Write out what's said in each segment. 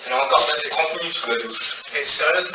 Elle a encore passé 30 minutes sous la douche. Et sérieuse?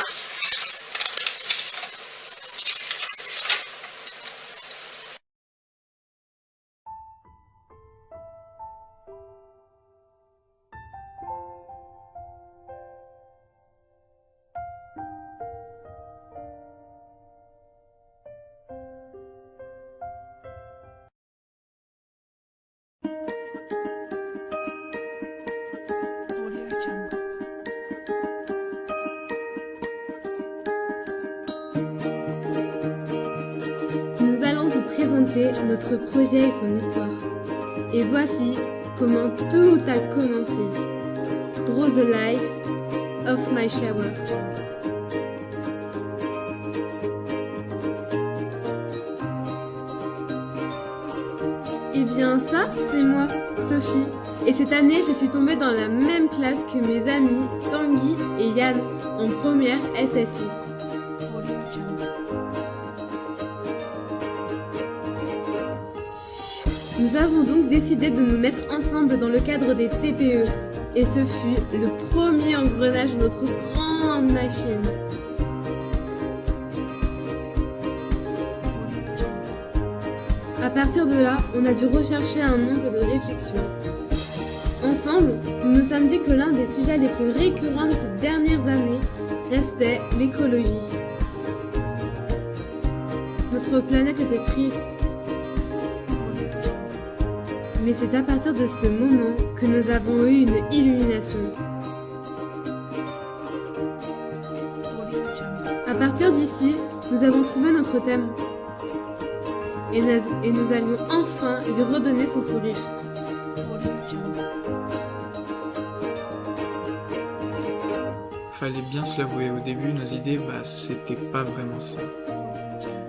Nous allons vous présenter notre projet et son histoire. Et voici comment tout a commencé. Draw the life of my shower. Eh bien ça, c'est moi, Sophie. Et cette année, je suis tombée dans la même classe que mes amis Tanguy et Yann en première SSI. Nous avons donc décidé de nous mettre ensemble dans le cadre des TPE. Et ce fut le premier engrenage de notre grande machine. À partir de là, on a dû rechercher un angle de réflexion. Ensemble, nous nous sommes dit que l'un des sujets les plus récurrents de ces dernières années restait l'écologie. Notre planète était triste. Mais c'est à partir de ce moment que nous avons eu une illumination. À partir d'ici, nous avons trouvé notre thème. Et nous allions enfin lui redonner son sourire. Fallait bien se l'avouer, au début nos idées, c'était pas vraiment ça.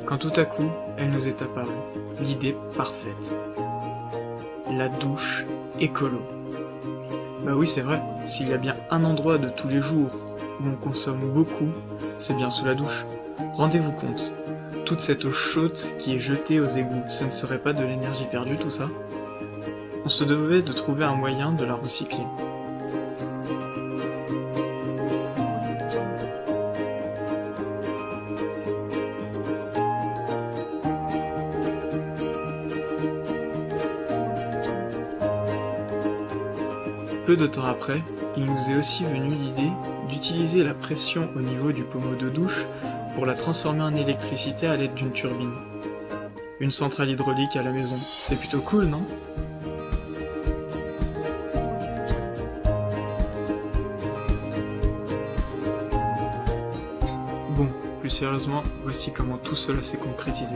Quand tout à coup, elle nous est apparue, l'idée parfaite. La douche écolo. Bah oui, c'est vrai, s'il y a bien un endroit de tous les jours où on consomme beaucoup, c'est bien sous la douche. Rendez-vous compte, toute cette eau chaude qui est jetée aux égouts, ce ne serait pas de l'énergie perdue tout ça? On se devait de trouver un moyen de la recycler. Peu de temps après, il nous est aussi venu l'idée d'utiliser la pression au niveau du pommeau de douche pour la transformer en électricité à l'aide d'une turbine. Une centrale hydraulique à la maison, c'est plutôt cool, non? Bon, plus sérieusement, voici comment tout cela s'est concrétisé.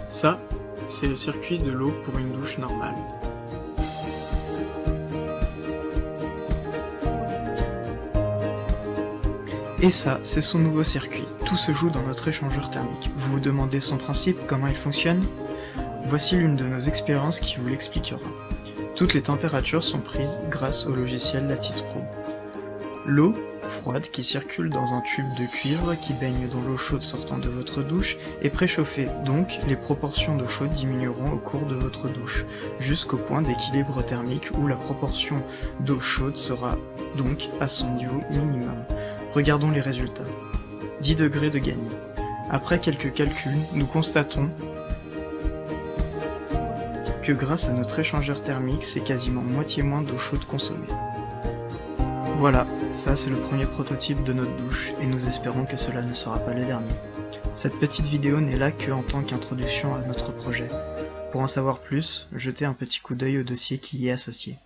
Ça, c'est le circuit de l'eau pour une douche normale. Et ça, c'est son nouveau circuit. Tout se joue dans notre échangeur thermique. Vous vous demandez son principe, comment il fonctionne? Voici l'une de nos expériences qui vous l'expliquera. Toutes les températures sont prises grâce au logiciel Lattice Pro. L'eau froide qui circule dans un tube de cuivre qui baigne dans l'eau chaude sortant de votre douche est préchauffée, donc les proportions d'eau chaude diminueront au cours de votre douche, jusqu'au point d'équilibre thermique où la proportion d'eau chaude sera donc à son niveau minimum. Regardons les résultats. 10 degrés de gagné. Après quelques calculs, nous constatons que grâce à notre échangeur thermique, c'est quasiment moitié moins d'eau chaude consommée. Voilà, ça c'est le premier prototype de notre douche, et nous espérons que cela ne sera pas le dernier. Cette petite vidéo n'est là que en tant qu'introduction à notre projet. Pour en savoir plus, jetez un petit coup d'œil au dossier qui y est associé.